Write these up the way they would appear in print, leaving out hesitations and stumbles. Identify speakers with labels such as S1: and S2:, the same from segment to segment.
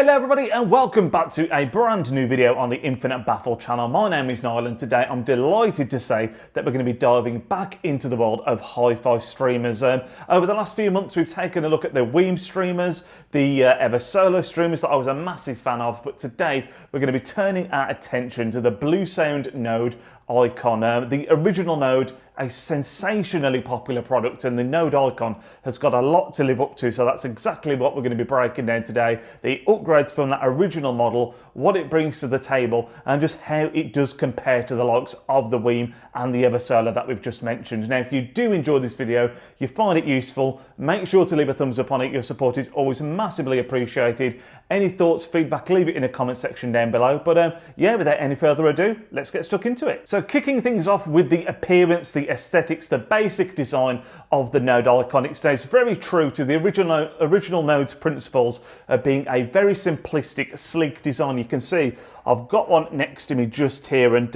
S1: Hello everybody and welcome back to a brand new video on the Infinite Baffle channel. My name is Niall and today I'm delighted to say that we're going to be diving back into the world of hi-fi streamers. Over the last few months we've taken a look at the Weem streamers, the Eversolo streamers that I was a massive fan of, but today we're going to be turning our attention to the Bluesound Node icon. The original Node, a sensationally popular product, and the Node icon has got a lot to live up to, so that's exactly what we're going to be breaking down today. The upgrades from that original model, what it brings to the table, and just how it does compare to the likes of the Weem and the Eversolo that we've just mentioned. Now, if you do enjoy this video, you find it useful, make sure to leave a thumbs up on it. Your support is always massively appreciated. Any thoughts, feedback, leave it in the comment section down below. But yeah, without any further ado, let's get stuck into it. So kicking things off with the appearance, the aesthetics, the basic design of the Node icon, it stays very true to the original Node's principles of being a very simplistic, sleek design. You can see I've got one next to me just here, and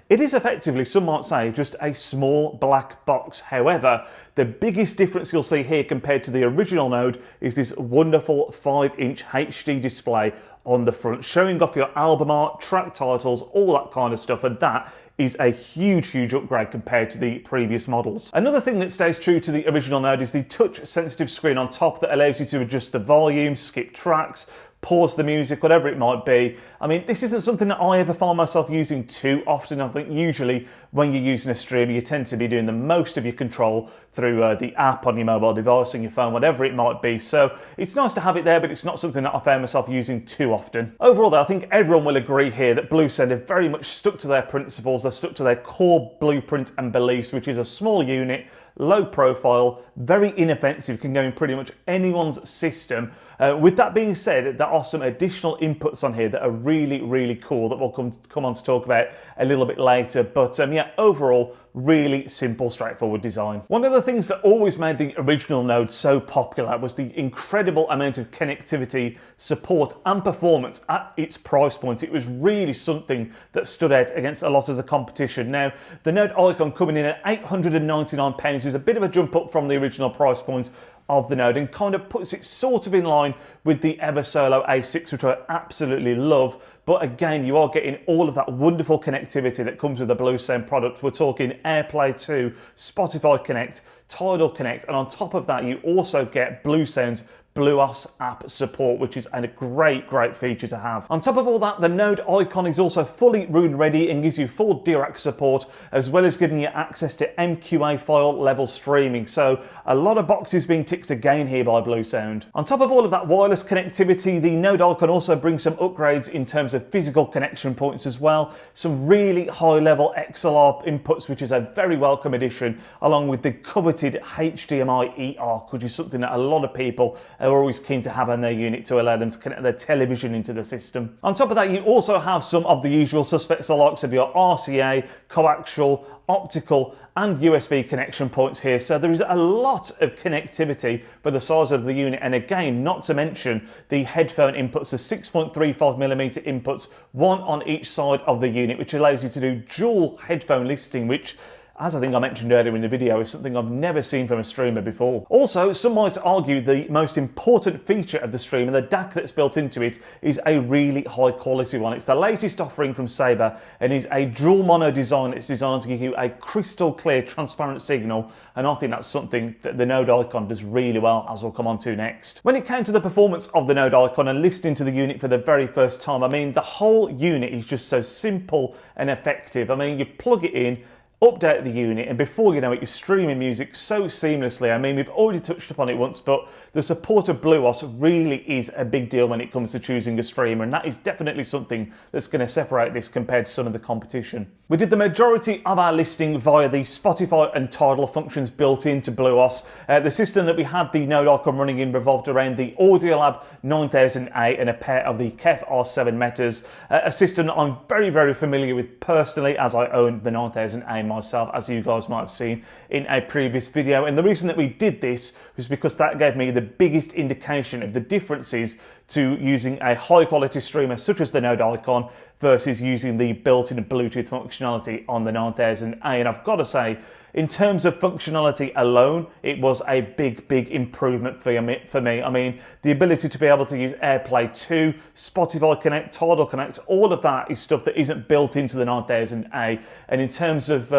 S1: it is effectively, some might say, just a small black box. However, the biggest difference you'll see here compared to the original Node is this wonderful 5-inch HD display on the front, showing off your album art, track titles, all that kind of stuff, and that is a huge upgrade compared to the previous models. Another thing that stays true to the original Node is the touch sensitive screen on top that allows you to adjust the volume, skip tracks, pause the music, whatever it might be. I mean, this isn't something that I ever find myself using too often. I think usually when you're using a streamer, you tend to be doing the most of your control through the app on your mobile device, on your phone, whatever it might be. So it's nice to have it there, but it's not something that I found myself using too often. Overall though, I think everyone will agree here that Bluesound have very much stuck to their principles. They're stuck to their core blueprint and beliefs, which is a small unit, low profile, very inoffensive, can go in pretty much anyone's system. With that being said, there are some additional inputs on here that are really cool that we'll come on to talk about a little bit later. But yeah, overall, really simple, straightforward design. One of the things that always made the original Node so popular was the incredible amount of connectivity, support and performance at its price point. It was really something that stood out against a lot of the competition. Now, the Node icon coming in at £899 is a bit of a jump up from the original price point of the Node and kind of puts it sort of in line with the Eversolo A6, which I absolutely love. But again, you are getting all of that wonderful connectivity that comes with the Bluesound product. We're talking AirPlay 2, Spotify Connect, Tidal Connect, and on top of that, you also get Bluesound's Bluos app support, which is a great feature to have. On top of all that, the Node icon is also fully root ready and gives you full DRAC support, as well as giving you access to MQA file level streaming. So a lot of boxes being ticked again here by Bluesound. On top of all of that wireless connectivity, the Node icon also brings some upgrades in terms of physical connection points as well. Some really high level XLR inputs, which is a very welcome addition, along with the coveted HDMI eARC, which is something that a lot of people are always keen to have on their unit to allow them to connect their television into the system. On top of that, you also have some of the usual suspects, the likes of your RCA, coaxial, optical and USB connection points here. So there is a lot of connectivity for the size of the unit, and again, not to mention the headphone inputs, the 6.35mm inputs, one on each side of the unit, which allows you to do dual headphone listening, which, as I think I mentioned earlier in the video, is something I've never seen from a streamer before. Also, some might argue the most important feature of the streamer, the DAC that's built into it, is a really high quality one. It's the latest offering from Sabre and is a dual mono design. It's designed to give you a crystal clear, transparent signal, and I think that's something that the Node icon does really well, as we'll come on to next. When it came to the performance of the Node icon and listening to the unit for the very first time, I mean, the whole unit is just so simple and effective. I mean, you plug it in, update the unit, and before you know it, you're streaming music so seamlessly. I mean, we've already touched upon it once, but the support of Bluos really is a big deal when it comes to choosing a streamer, and that is definitely something that's going to separate this compared to some of the competition. We did the majority of our listing via the Spotify and Tidal functions built into Bluos. The system that we had the Node icon running in revolved around the Audiolab 9000A and a pair of the KEF R7 Metas, a system that I'm very familiar with personally, as I own the 9000A myself, as you guys might have seen in a previous video. And the reason that we did this was because that gave me the biggest indication of the differences to using a high quality streamer such as the Node icon versus using the built-in Bluetooth functionality on the 9000A. And I've got to say, in terms of functionality alone, it was a big improvement for me. I mean, the ability to be able to use AirPlay 2, Spotify Connect, Tidal Connect, all of that is stuff that isn't built into the 9000A. And in terms of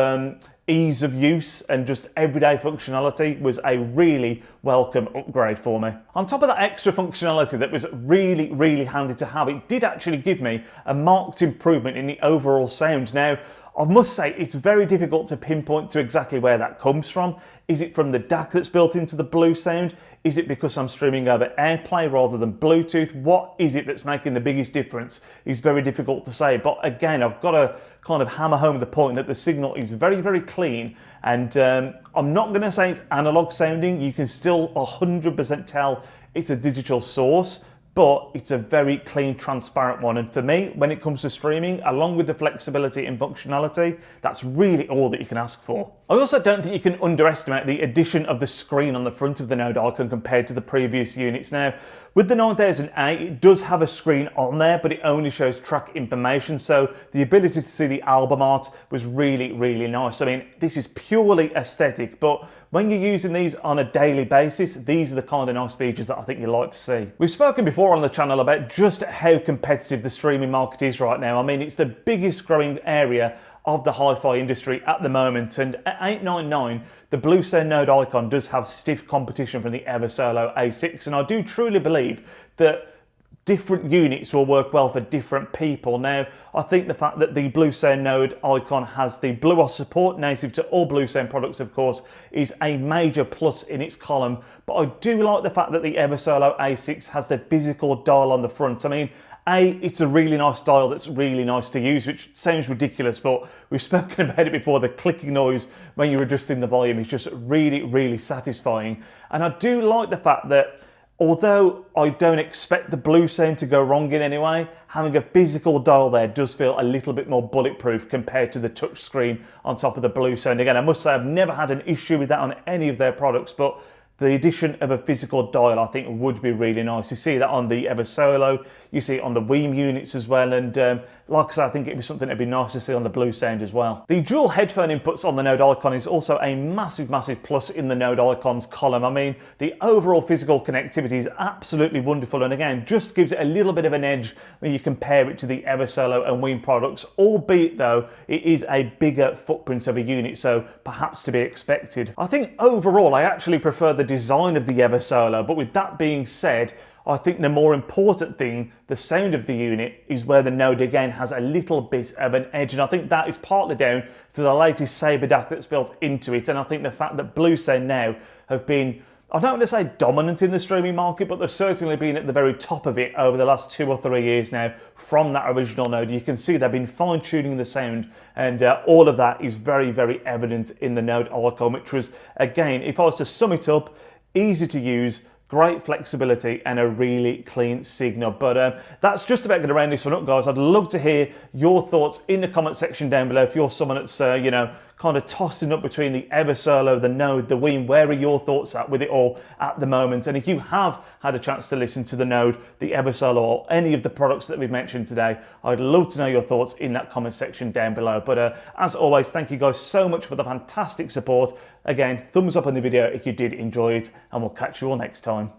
S1: ease of use and just everyday functionality, was a really welcome upgrade for me. On top of that extra functionality that was really handy to have, it did actually give me a marked improvement in the overall sound. Now, I must say, it's very difficult to pinpoint to exactly where that comes from. Is it from the DAC that's built into the Bluesound? Is it because I'm streaming over AirPlay rather than Bluetooth? What is it that's making the biggest difference? It's very difficult to say. But again, I've got to kind of hammer home the point that the signal is very clean. And I'm not going to say it's analog sounding. You can still 100% tell it's a digital source, but it's a very clean, transparent one. And for me, when it comes to streaming, along with the flexibility and functionality, that's really all that you can ask for. I also don't think you can underestimate the addition of the screen on the front of the Node icon compared to the previous units. Now, with the 9000A, it does have a screen on there, but it only shows track information. So the ability to see the album art was really nice. I mean, this is purely aesthetic, but when you're using these on a daily basis, these are the kind of nice features that I think you'd like to see. We've spoken before on the channel about just how competitive the streaming market is right now. I mean, it's the biggest growing area of the hi-fi industry at the moment, and at $899, the Bluesound Node icon does have stiff competition from the Eversolo A6, and I do truly believe that different units will work well for different people. Now, I think the fact that the Bluesound Node icon has the BlueOS support, native to all Bluesound products, of course, is a major plus in its column. But I do like the fact that the Eversolo A6 has the physical dial on the front. I mean, it's a really nice dial that's really nice to use, which sounds ridiculous, but we've spoken about it before. The clicking noise when you're adjusting the volume is just really satisfying. And I do like the fact that although I don't expect the Bluesound to go wrong in any way, having a physical dial there does feel a little bit more bulletproof compared to the touchscreen on top of the Bluesound. Again, I must say I've never had an issue with that on any of their products, but the addition of a physical dial, I think, would be really nice. You see that on the Eversolo, you see it on the Weem units as well, and like I said, I think it'd be something that'd be nice to see on the Bluesound as well. The dual headphone inputs on the Node icon is also a massive plus in the Node icons column. I mean, the overall physical connectivity is absolutely wonderful, and again, just gives it a little bit of an edge when you compare it to the Eversolo and Weem products, albeit though, it is a bigger footprint of a unit, so perhaps to be expected. I think overall, I actually prefer the design of the Eversolo, but with that being said, I think the more important thing, the sound of the unit, is where the Node again has a little bit of an edge, and I think that is partly down to the latest Sabre DAC that's built into it, and I think the fact that Bluesound now have been, I don't want to say dominant in the streaming market, but they've certainly been at the very top of it over the last 2 or 3 years now from that original Node. You can see they've been fine-tuning the sound, and all of that is very evident in the Node icon, which was, again, if I was to sum it up, easy to use, great flexibility, and a really clean signal. But that's just about going to round this one up, guys. I'd love to hear your thoughts in the comment section down below. If you're someone that's, you know, kind of tossing up between the Eversolo, the Node, the Weem, where are your thoughts at with it all at the moment? And if you have had a chance to listen to the Node, the Eversolo, or any of the products that we've mentioned today, I'd love to know your thoughts in that comment section down below. But as always, thank you guys so much for the fantastic support. Again, thumbs up on the video if you did enjoy it, and we'll catch you all next time.